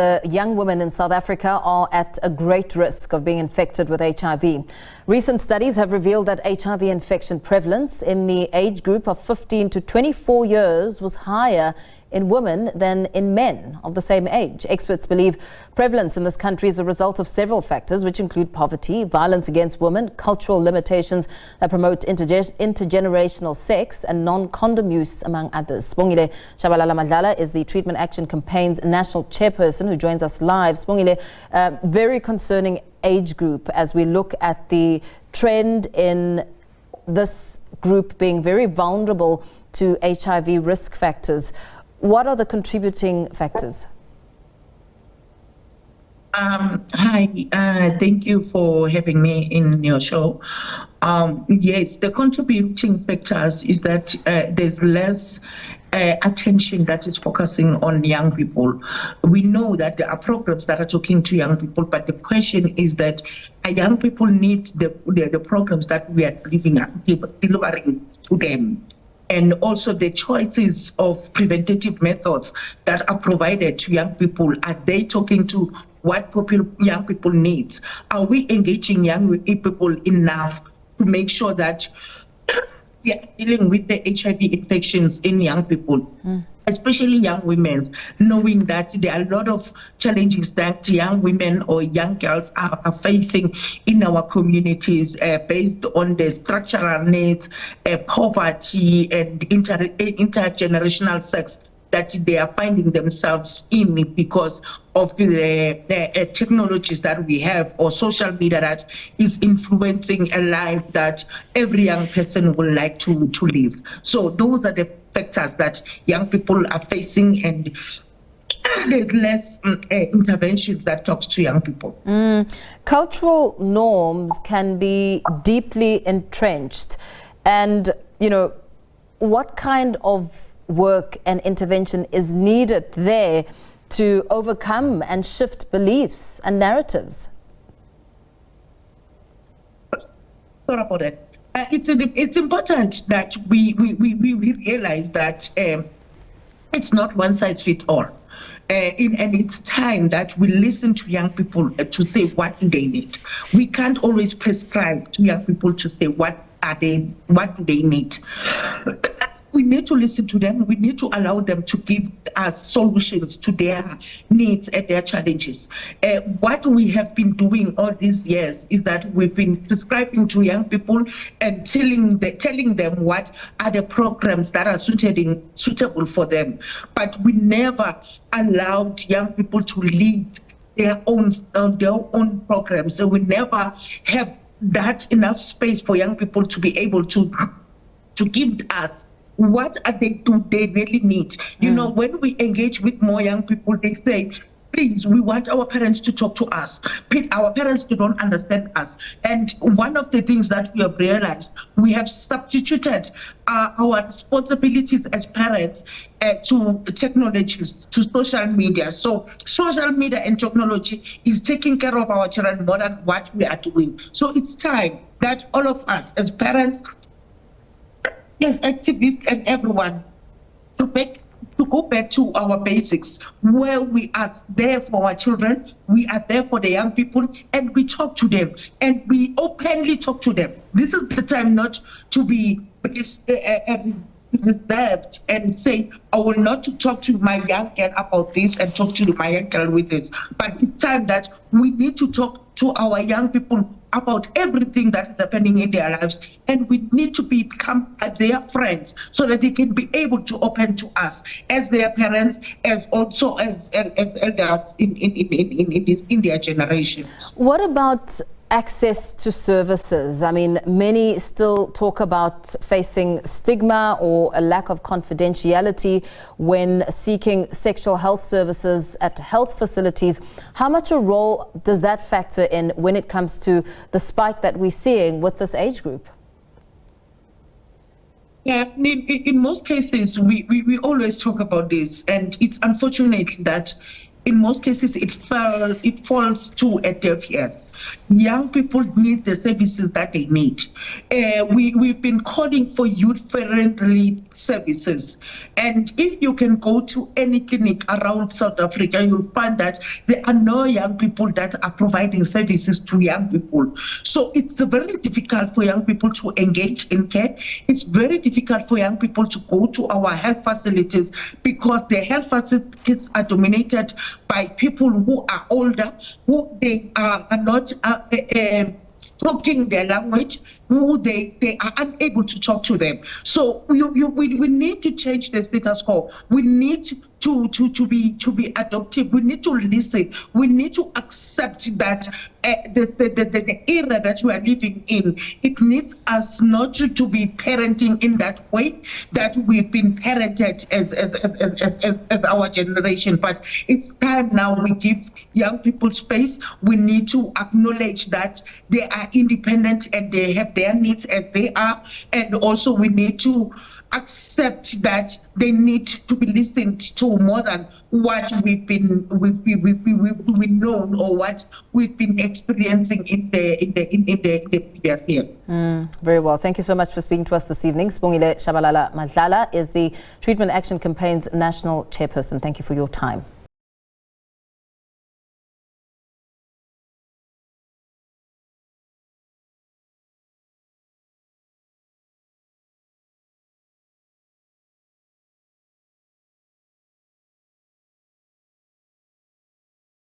Young women in South Africa are at a great risk of being infected with HIV. Recent studies have revealed that HIV infection prevalence in the age group of 15 to 24 years was higher in women than in men of the same age. Experts believe prevalence in this country is a result of several factors, which include poverty, violence against women, cultural limitations that promote intergenerational sex, and non-condom use, among others. Sibongile Tshabalala-Madlala is the Treatment Action Campaign's national chairperson, who joins us live. Sibongile, very concerning age group as we look at the trend in this group being very vulnerable to HIV risk factors. What are the contributing factors? Hi, thank you for having me in your show. Yes, the contributing factors is that there's less attention that is focusing on young people. We know that there are programs that are talking to young people, but the question is that young people need the programs that we are delivering to them. And also the choices of preventative methods that are provided to young people. Are they talking to what young people need? Are we engaging young people enough to make sure that we are dealing with the HIV infections in young people, especially young women, knowing that there are a lot of challenges that young women or young girls are facing in our communities based on the structural needs, poverty, and intergenerational sex that they are finding themselves in because of the technologies that we have, or social media that is influencing a life that every young person would like to live. So those are the factors that young people are facing, and there's less interventions that talks to young people. Cultural norms can be deeply entrenched, and what kind of work and intervention is needed there to overcome and shift beliefs and narratives? Sorry about that. It's important that we realize that it's not one size fits all. And it's time that we listen to young people to say what do they need. We can't always prescribe to young people to say what do they need. We need to listen to them. We need to allow them to give us solutions to their needs and their challenges. What we have been doing all these years is that we've been prescribing to young people and telling them what are the programs that are suitable for them. But we never allowed young people to lead their own programs. So we never have that enough space for young people to be able to give us what they really need. When we engage with more young people, they say, please, we want our parents to talk to us. Our parents don't understand us. And one of the things that we have realized, we have substituted our responsibilities as parents to technologies, to social media. So social media and technology is taking care of our children more than what we are doing. So it's time that all of us as parents, as activists, and everyone to go back to our basics, where we are there for our children, we are there for the young people, and we talk to them, and we openly talk to them. This is the time not to be reserved and say, I will not talk to my young girl about this and talk to my young girl with this. But it's time that we need to talk to our young people about everything that is happening in their lives, and we need to become their friends so that they can be able to open to us as their parents, as also as elders in their generation. What about access to services? I mean, many still talk about facing stigma or a lack of confidentiality when seeking sexual health services at health facilities. How much a role does that factor in when it comes to the spike that we're seeing with this age group? Yeah, in most cases, we always talk about this, and it's unfortunate that in most cases it falls to a deaf ears. Young people need the services that they need. We've been calling for youth-friendly services, and if you can go to any clinic around South Africa, you'll find that there are no young people that are providing services to young people. So it's very difficult for young people to engage in care. It's very difficult for young people to go to our health facilities because the health facilities are dominated by people who are older, who they are not talking their language, who they are unable to talk to them. So we need to change the status quo. We need to be adaptive. We need to listen. We need to accept that the era that we are living in, it needs us not to be parenting in that way that we've been parented as our generation. But it's time now we give young people space. We need to acknowledge that they are independent and they have their needs as they are, and also we need to accept that they need to be listened to more than what we've known or what we've been experiencing in the previous year. Very well. Thank you so much for speaking to us this evening. Sibongile Tshabalala-Madlala is the Treatment Action Campaign's National Chairperson. Thank you for your time.